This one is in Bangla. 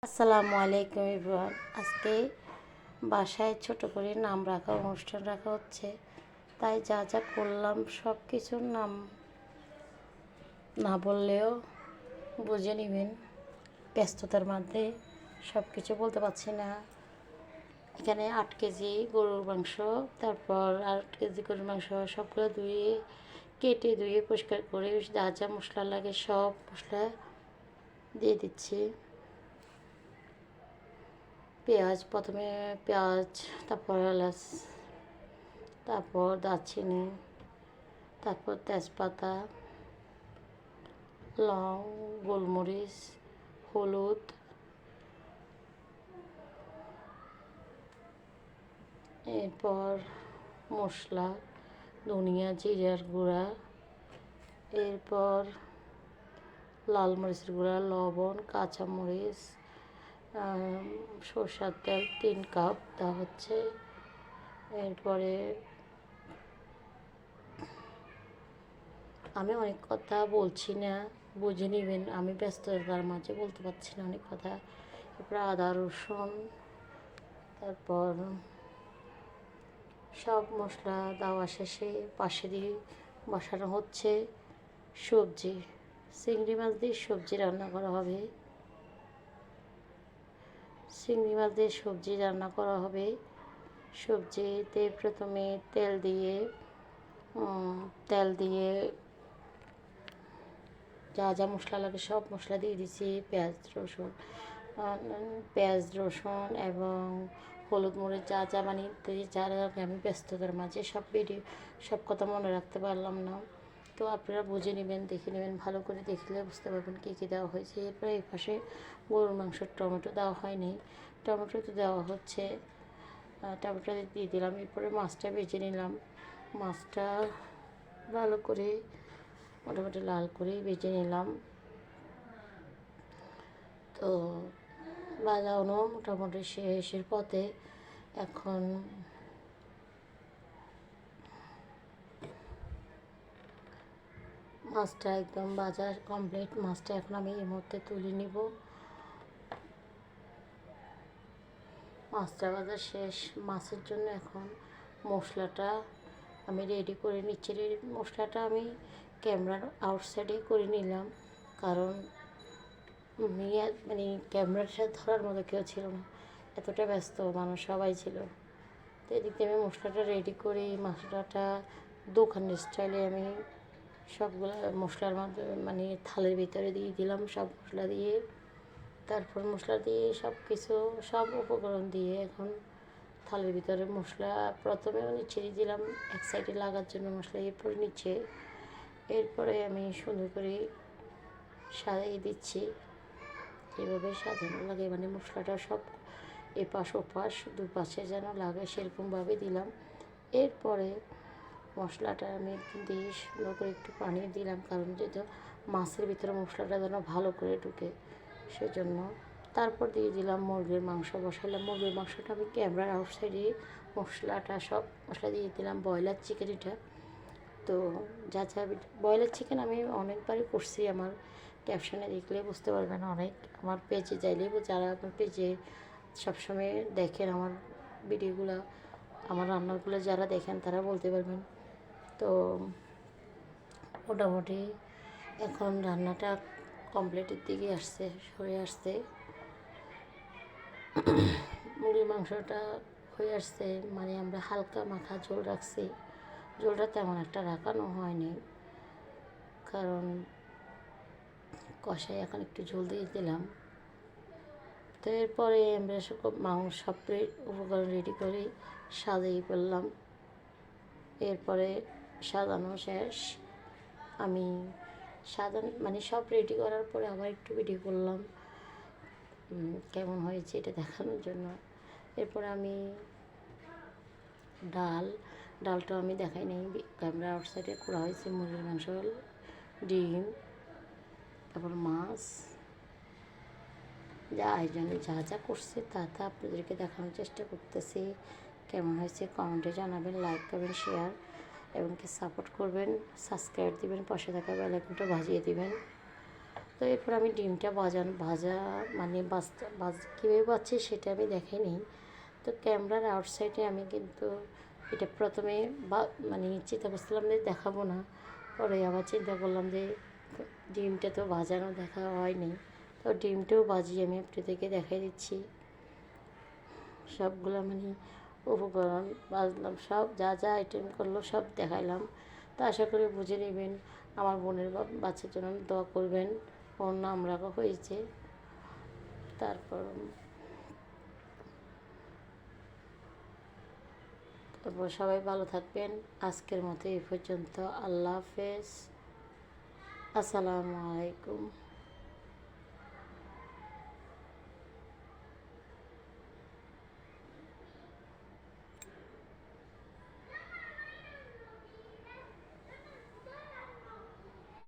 আসসালামু আলাইকুম এভরিওয়ান। আজকে বাসায় ছোট করে নাম রাখা অনুষ্ঠান রাখা হচ্ছে, তাই যা যা করলাম সব কিছুর নাম না বললেও বুঝে নেবেন। ব্যস্ততার মধ্যে সব কিছু বলতে পারছি না। এখানে 8 কেজি গরুর মাংস, তারপর 8 কেজি গরুর মাংস সবগুলো কেটে ধুয়ে পরিষ্কার করে যা যা মশলা লাগে সব মশলা দিয়ে দিচ্ছি। প্রথমে পেঁয়াজ, তারপর এলাচ, তারপর দারচিনি, তারপর তেজপাতা, লং, গোলমরিচ, হলুদ, এরপর মশলা, ধনিয়া, জিরার গুঁড়া, এরপর লাল মরিচের গুঁড়া, লবণ, কাঁচামরিচ, সরষের তেল 3 কাপ দেওয়া হচ্ছে। এরপরে আমি অনেক কথা বলছি না, বুঝে নেবেন। আমি ব্যস্ততার মাঝে বলতে পারছি না অনেক কথা। এরপরে আদা রসুন, তারপর সব মশলা দেওয়া শেষে পাশে দিয়ে বসানো হচ্ছে সবজি। চিংড়ি মাছ দিয়ে সবজি রান্না করা হবে। সবজিতে প্রথমে তেল দিয়ে যা যা মশলা লাগে সব মশলা দিয়ে দিচ্ছি। পেঁয়াজ রসুন এবং হলুদ মরিচ যা যা যারা আমি ব্যস্ততার মাঝে সব কথা মনে রাখতে পারলাম না। তো আপনারা বুঝে নেবেন, দেখে নেবেন, ভালো করে দেখলে বুঝতে পারবেন কী কী দেওয়া হয়েছে। এরপরে এই পাশে গরুর মাংসের টমেটো দেওয়া হয়নি, টমেটো তো দেওয়া হচ্ছে। টমেটো দিয়ে দিলাম। এরপরে মাছটা ভেজে নিলাম। মাছটা ভালো করে মোটামুটি লাল করে ভেজে নিলাম। তো বাজানো মোটামুটি শেষের পথে। এখন মাছটা একদম বাজার কমপ্লিট। মাছটা এখন আমি এই মুহূর্তে তুলে নিব। মাছটা ভাজা শেষ। মাছের জন্য এখন মশলাটা আমি রেডি করে নিচ্ছি। মশলাটা আমি ক্যামেরার আউটসাইডে করে নিলাম, কারণ মানে ক্যামেরার সাথে ধরার মতো কেউ ছিল না, এতটা ব্যস্ত মানুষ সবাই ছিল। তো এদিকে আমি মশলাটা রেডি করি। মশলাটা দোকানের স্টাইলে আমি সবগুলো মশলার মধ্যে মানে থালের ভিতরে দিয়ে দিলাম সব মশলা দিয়ে। তারপর মশলা দিয়ে সব উপকরণ দিয়ে এখন থালের ভিতরে মশলা প্রথমে ছেড়ে দিলাম এক সাইডে লাগার জন্য মশলা, এরপরে নিচে। এরপরে আমি সুন্দর করে সাজিয়ে দিচ্ছি। এভাবে সাজানো লাগে, মানে মশলাটা সব এপাশ ওপাশ দুপাশে যেন লাগে সেরকমভাবে দিলাম। এরপরে মশলাটা আমি দিয়ে সুন্দর করে একটু পানি দিলাম, কারণ যেহেতু মাছের ভিতরে মশলাটা যেন ভালো করে ঢুকে সেজন্য। তারপর দিয়ে দিলাম মুরগির মাংস বসালাম। মুরগির মাংসটা আমি ক্যামেরার আউটসাইডে সব মশলা দিয়ে দিলাম। ব্রয়লার চিকেন এটা। তো যা ব্রয়লার চিকেন আমি অনেকবারই করছি। আমার ক্যাপশনে দেখলে বুঝতে পারবেন, অনেক আমার পেজে যাইলে যারা আমার পেজে সবসময় দেখেন আমার ভিডিওগুলো, আমার রান্নাগুলো যারা দেখেন তারা বলতে পারবেন। তো মোটামুটি এখন রান্নাটা কমপ্লিটের দিকে সরে আসছে। মুরগির মাংসটা হয়ে আসছে, মানে আমরা হালকা মাখা ঝোল রাখছি। ঝোলটা তেমন একটা রাখানো হয়নি, কারণ কষাই এখন একটু ঝোল দিয়ে দিলাম। তো এরপরে আমরা সব উপকরণ রেডি করে সাজিয়ে ফেললাম। এরপরে সাজানো শেষ। আমি মানে সব রেডি করার পরে আবার একটু ভিডিও করলাম কেমন হয়েছে এটা দেখানোর জন্য। এরপরে আমি ডালটাও আমি দেখাই নেই, ক্যামেরা আউটসাইডে করা হয়েছে। মুরগির মাংস, ডিম, তারপর মাছ, যা আয়োজনে যা যা করছে তা আপনাদেরকে দেখানোর চেষ্টা করতেছি। কেমন হয়েছে কমেন্টে জানাবেন, লাইক করবেন, শেয়ার এবং কি সাপোর্ট করবেন, সাবস্ক্রাইব দিবেন, পাশে থাকা বেল আইকনটা বাজিয়ে দিবেন। তো এরপর আমি ডিমটা ভাজা মানে কীভাবে বাজছে সেটা আমি দেখাইনি। তো ক্যামেরার আউটসাইডে আমি কিন্তু এটা প্রথমে মানে চিন্তা করছিলাম যে দেখাবো না, পরে আবার চিন্তা করলাম যে ডিমটা তো ভাজানো দেখা হয়নি, তো ডিমটাও ভাজি আমি আপনাদেরকে দেখাই দিচ্ছি। সবগুলো মানে উপকরণ বাজলাম, সব যা যা আইটেম করলো সব দেখাইলাম। তো আশা করি বুঝে নেবেন। আমার বোনের বাচ্চার জন্য দোয়া করবেন, ওর নাম রাখা হয়েছে। তারপর তারপর সবাই ভালো থাকবেন। আজকের মতো এই পর্যন্ত। আল্লাহ হাফেজ। আসসালামু আলাইকুম।